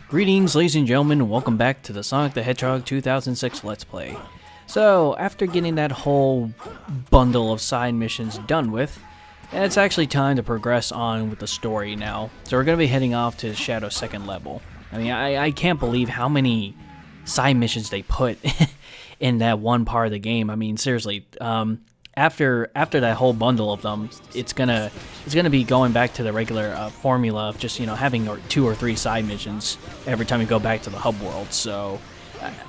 Greetings, ladies and gentlemen, and welcome back to the Sonic the Hedgehog 2006 Let's Play. So, after getting that whole bundle of side missions done with, it's actually time to progress on with the story now. So we're going to be heading off to Shadow's second level. I mean, I can't believe how many side missions they put in that one part of the game. I mean, seriously, after that whole bundle of them, it's gonna be going back to the regular formula of just having 2 or 3 side missions every time you go back to the hub world. So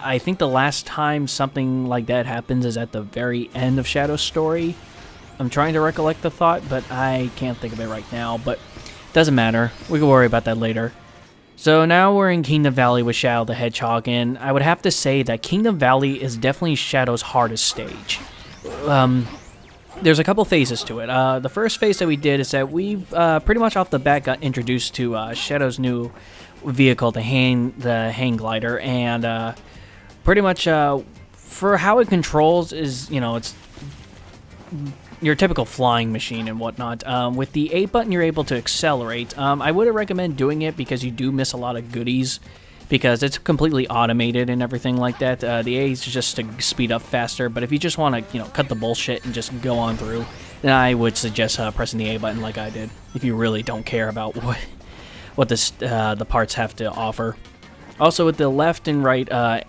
I think the last time something like that happens is at the very end of Shadow's story. I'm trying to recollect the thought, but I can't think of it right now. But it doesn't matter. We can worry about that later. So now we're in Kingdom Valley with Shadow the Hedgehog, and I would have to say that Kingdom Valley is definitely Shadow's hardest stage. There's a couple phases to it. The first phase that we did is that we've pretty much off the bat got introduced to Shadow's new vehicle, the hang glider, and pretty much for how it controls is, it's your typical flying machine and whatnot. With the A button, you're able to accelerate. I wouldn't recommend doing it because you do miss a lot of goodies, because it's completely automated and everything like that. The A is just to speed up faster, but if you just want to, cut the bullshit and just go on through, then I would suggest pressing the A button like I did, if you really don't care about what the parts have to offer. Also, with the left and right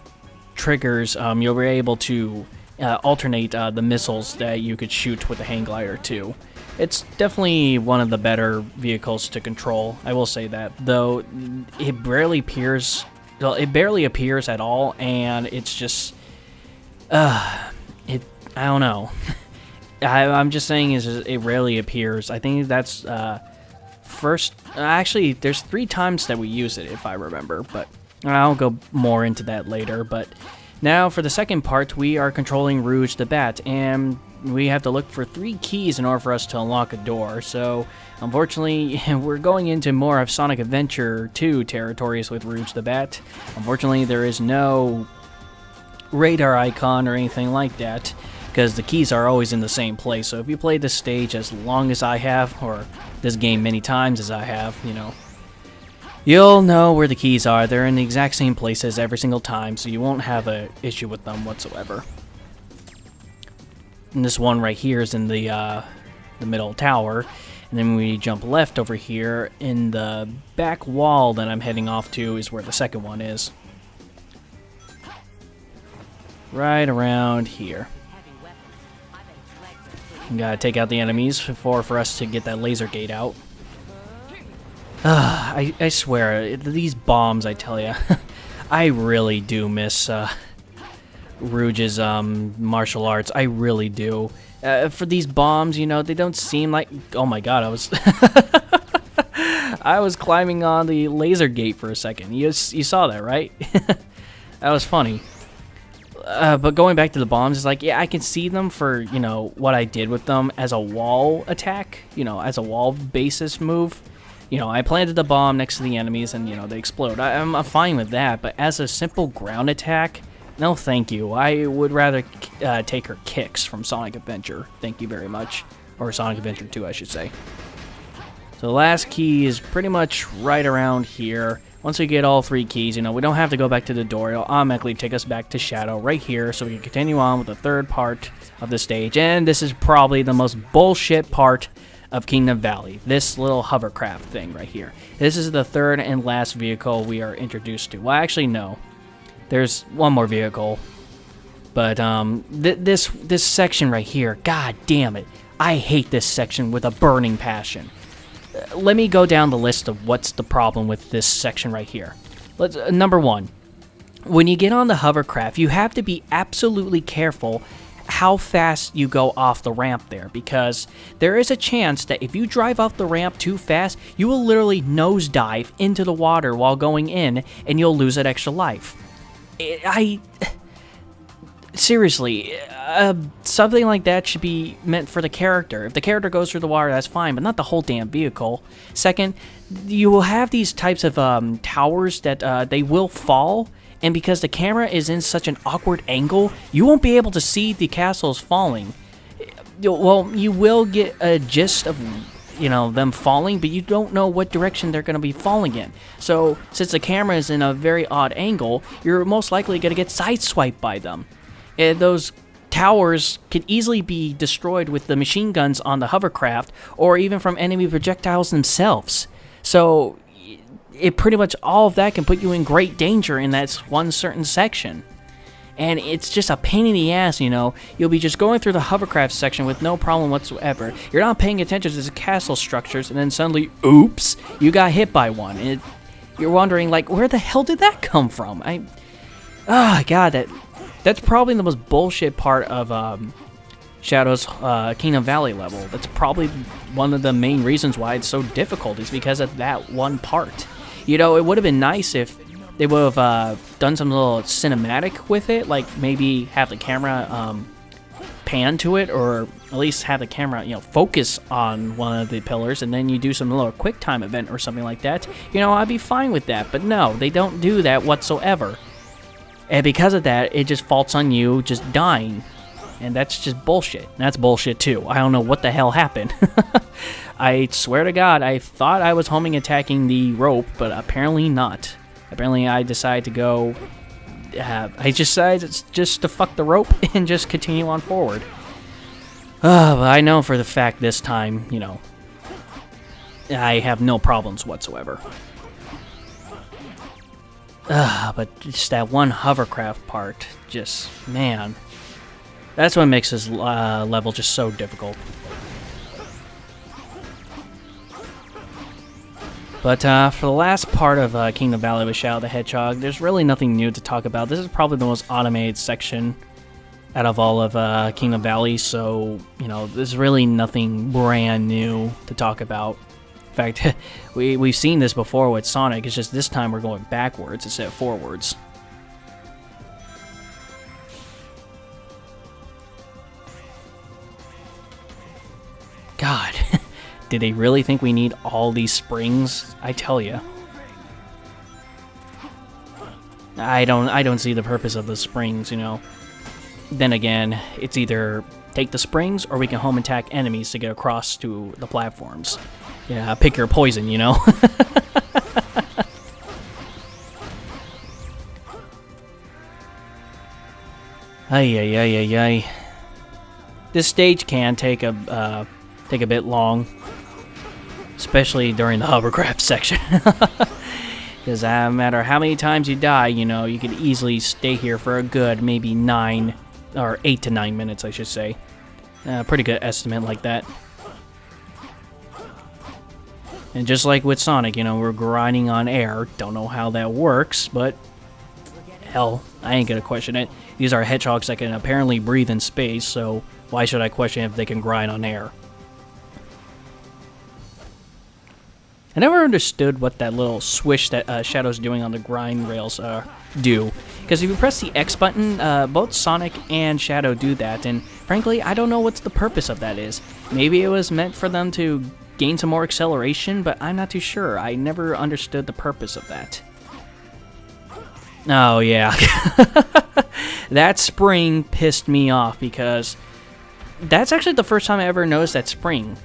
triggers, you'll be able to alternate the missiles that you could shoot with the hang glider too. It's definitely one of the better vehicles to control, I will say that, though it barely appears at all, and it's just, I don't know. I'm just saying it rarely appears. I think that's, actually, there's 3 times that we use it, if I remember, but I'll go more into that later. But now, for the second part, we are controlling Rouge the Bat, and we have to look for 3 keys in order for us to unlock a door. So, unfortunately, we're going into more of Sonic Adventure 2 territories with Rouge the Bat. Unfortunately, there is no radar icon or anything like that, because the keys are always in the same place. So if you play this stage as long as I have, or this game many times as I have, you'll know where the keys are. They're in the exact same places every single time, so you won't have an issue with them whatsoever. And this one right here is in the middle tower, and then we jump left over here in the back wall that I'm heading off to is where the second one is. Right around here. You gotta take out the enemies for us to get that laser gate out. I swear, these bombs, I tell ya, I really do miss Rouge's martial arts. I really do. For these bombs, they don't seem like... Oh my god, I was climbing on the laser gate for a second. You saw that, right? That was funny. But going back to the bombs, it's like, yeah, I can see them for, what I did with them as a wall attack, as a wall basis move. I planted the bomb next to the enemies and, they explode. I'm fine with that, but as a simple ground attack... No, thank you. I would rather take her kicks from Sonic Adventure. Thank you very much. Or Sonic Adventure 2, I should say. So the last key is pretty much right around here. Once we get all 3 keys, we don't have to go back to the door. It'll automatically take us back to Shadow right here, so we can continue on with the third part of the stage. And this is probably the most bullshit part of Kingdom Valley. This little hovercraft thing right here. This is the third and last vehicle we are introduced to. Well, actually, no. There's one more vehicle, but this section right here, god damn it, I hate this section with a burning passion. Let me go down the list of what's the problem with this section right here. Number 1, when you get on the hovercraft, you have to be absolutely careful how fast you go off the ramp there, because there is a chance that if you drive off the ramp too fast, you will literally nosedive into the water while going in, and you'll lose that extra life. Seriously, something like that should be meant for the character. If the character goes through the water, that's fine, but not the whole damn vehicle. Second, you will have these types of towers that they will fall, and because the camera is in such an awkward angle, you won't be able to see the castles falling. Well, you will get a gist of them falling, but you don't know what direction they're going to be falling in. So since the camera is in a very odd angle, you're most likely going to get sideswiped by them. And those towers can easily be destroyed with the machine guns on the hovercraft, or even from enemy projectiles themselves. So it pretty much, all of that can put you in great danger in that one certain section. And it's just a pain in the ass, You'll be just going through the hovercraft section with no problem whatsoever. You're not paying attention to the castle structures, and then suddenly, oops, you got hit by one. And you're wondering, like, where the hell did that come from? God, that's probably the most bullshit part of Shadow's Kingdom Valley level. That's probably one of the main reasons why it's so difficult, is because of that one part. It would have been nice if they would have done some little cinematic with it, like maybe have the camera pan to it, or at least have the camera, focus on one of the pillars, and then you do some little quick time event or something like that. I'd be fine with that, but no, they don't do that whatsoever. And because of that, it just faults on you just dying. And that's just bullshit. That's bullshit too. I don't know what the hell happened. I swear to God, I thought I was homing attacking the rope, but apparently not. Apparently I decided to go... I decided just to fuck the rope and just continue on forward. But I know for the fact this time, I have no problems whatsoever. But just that one hovercraft part, just, man, that's what makes this level just so difficult. But for the last part of Kingdom Valley with Shadow the Hedgehog, there's really nothing new to talk about. This is probably the most automated section out of all of Kingdom Valley, so, there's really nothing brand new to talk about. In fact, we've seen this before with Sonic, it's just this time we're going backwards instead of forwards. God, did they really think we need all these springs? I tell ya. I don't see the purpose of the springs, Then again, it's either take the springs or we can home attack enemies to get across to the platforms. Yeah, pick your poison, Ay. This stage can take a bit long, especially during the hovercraft section. Because no matter how many times you die, you can easily stay here for a good maybe 8 to 9 minutes, I should say. Pretty good estimate like that. And just like with Sonic, we're grinding on air. Don't know how that works, but hell, I ain't gonna question it. These are hedgehogs that can apparently breathe in space, so why should I question if they can grind on air? I never understood what that little swish that Shadow's doing on the grind rails do. Because if you press the X button, both Sonic and Shadow do that, and frankly, I don't know what the purpose of that is. Maybe it was meant for them to gain some more acceleration, but I'm not too sure. I never understood the purpose of that. Oh, yeah. That spring pissed me off, because that's actually the first time I ever noticed that spring.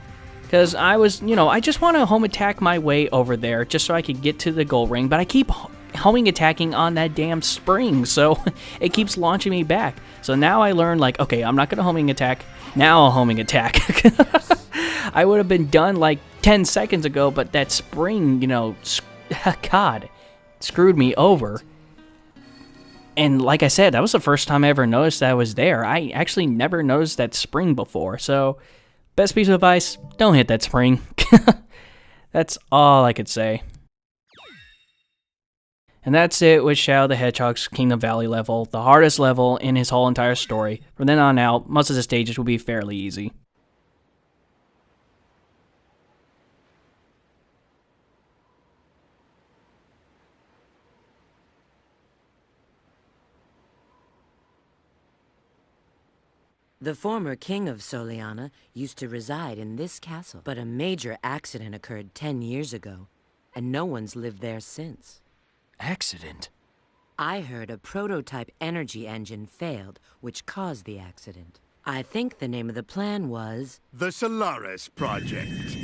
Because I was, I just want to home attack my way over there just so I could get to the gold ring, but I keep homing attacking on that damn spring, so it keeps launching me back. So now I learned, like, okay, I'm not going to homing attack, now I'll homing attack. I would have been done like 10 seconds ago, but that spring, God, screwed me over. And like I said, that was the first time I ever noticed that I was there. I actually never noticed that spring before, so best piece of advice, don't hit that spring. That's all I could say. And that's it with Shadow the Hedgehog's Kingdom Valley level, the hardest level in his whole entire story. From then on out, most of the stages will be fairly easy. The former king of Soliana used to reside in this castle, but a major accident occurred 10 years ago, and no one's lived there since. Accident? I heard a prototype energy engine failed, which caused the accident. I think the name of the plan was... The Solaris Project.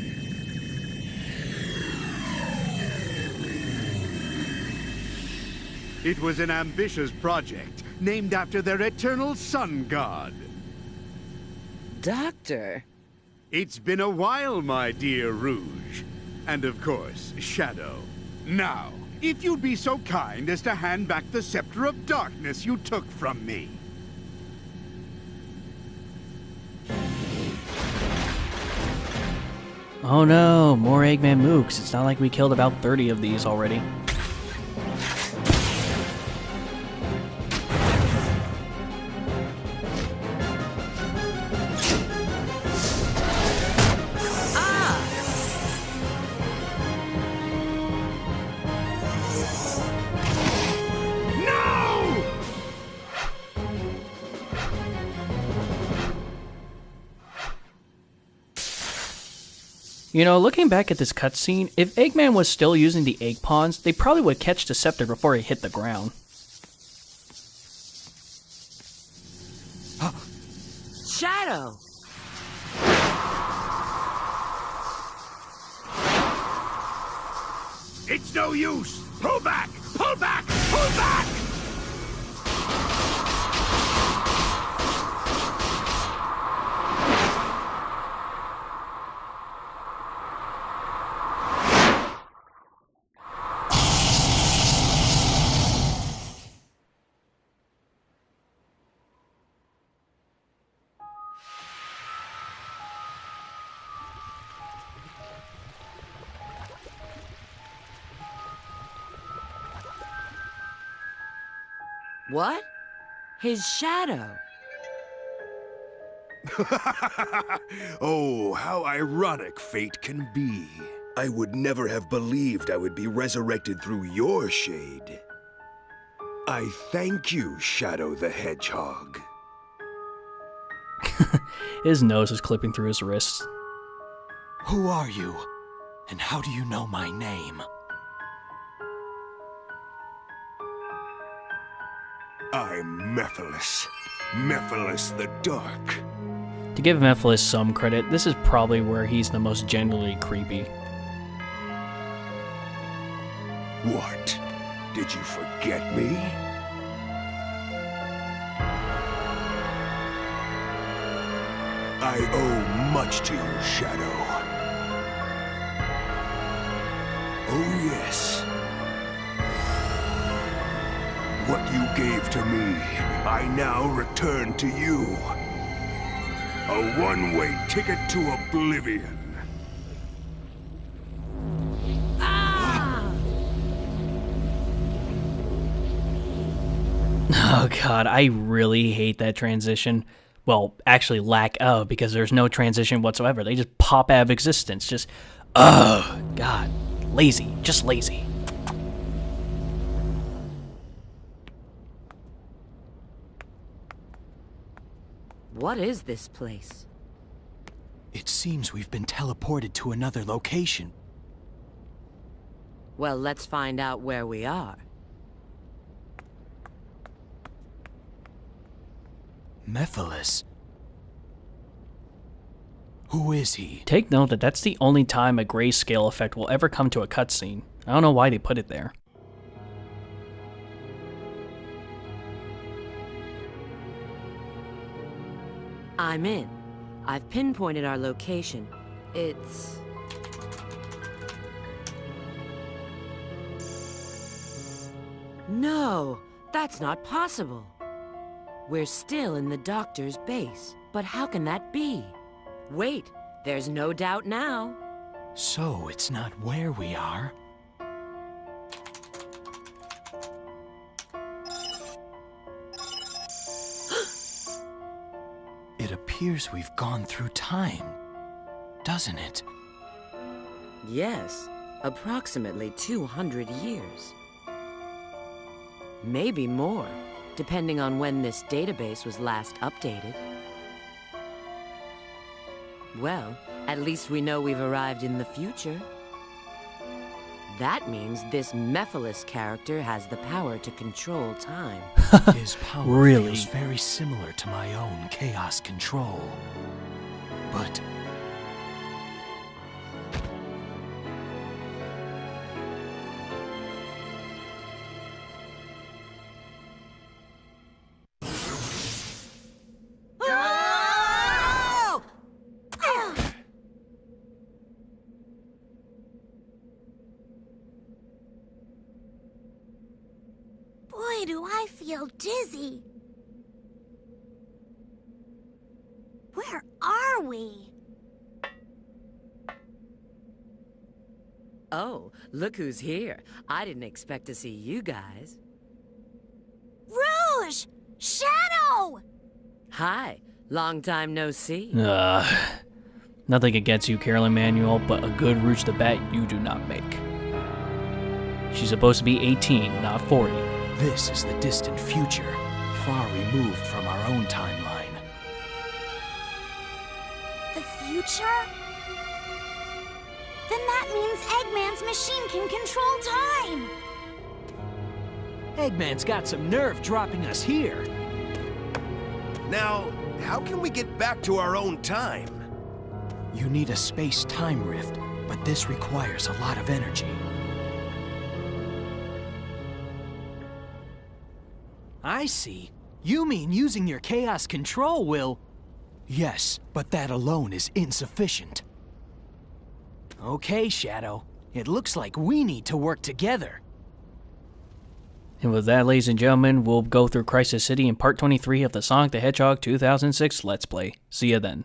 It was an ambitious project, named after their eternal sun god. Doctor? It's been a while, my dear Rouge. And of course, Shadow. Now, if you'd be so kind as to hand back the Scepter of Darkness you took from me. Oh no, more Eggman mooks. It's not like we killed about 30 of these already. You know, looking back at this cutscene, if Eggman was still using the egg pawns, they probably would catch the scepter before he hit the ground. Shadow! It's no use! Pull back! Pull back! Pull back! What? His shadow. Oh, how ironic fate can be. I would never have believed I would be resurrected through your shade. I thank you, Shadow the Hedgehog. His nose is clipping through his wrists. Who are you? And how do you know my name? I'm Mephiles. Mephiles the Dark. To give Mephiles some credit, this is probably where he's the most genuinely creepy. What? Did you forget me? I owe much to you, Shadow. Oh, yes. What you gave to me, I now return to you. A one-way ticket to oblivion. Oh god, I really hate that transition. Well, actually lack of, because there's no transition whatsoever. They just pop out of existence. Just, ugh, god. Lazy. Just lazy. What is this place? It seems we've been teleported to another location. Well, let's find out where we are. Mephiles? Who is he? Take note that that's the only time a grayscale effect will ever come to a cutscene. I don't know why they put it there. I'm in. I've pinpointed our location. It's... No, that's not possible. We're still in the doctor's base, but how can that be? Wait, there's no doubt now. So it's not where we are? It appears we've gone through time, doesn't it? Yes, approximately 200 years. Maybe more, depending on when this database was last updated. Well, at least we know we've arrived in the future. That means this Mephiles character has the power to control time. His power Really? feels very similar to my own chaos control. But Boy, do I feel dizzy. Where are we? Oh, look who's here. I didn't expect to see you guys. Rouge! Shadow! Hi, long time no see. Nothing against you, Carolyn Manuel, but a good Rouge the Bat you do not make. She's supposed to be 18, not 40. This is the distant future, far removed from our own timeline. The future? Then that means Eggman's machine can control time! Eggman's got some nerve dropping us here. Now, how can we get back to our own time? You need a space-time rift, but this requires a lot of energy. I see. You mean using your chaos control will... Yes, but that alone is insufficient. Okay, Shadow. It looks like we need to work together. And with that, ladies and gentlemen, we'll go through Crisis City in Part 23 of the Sonic the Hedgehog 2006 Let's Play. See ya then.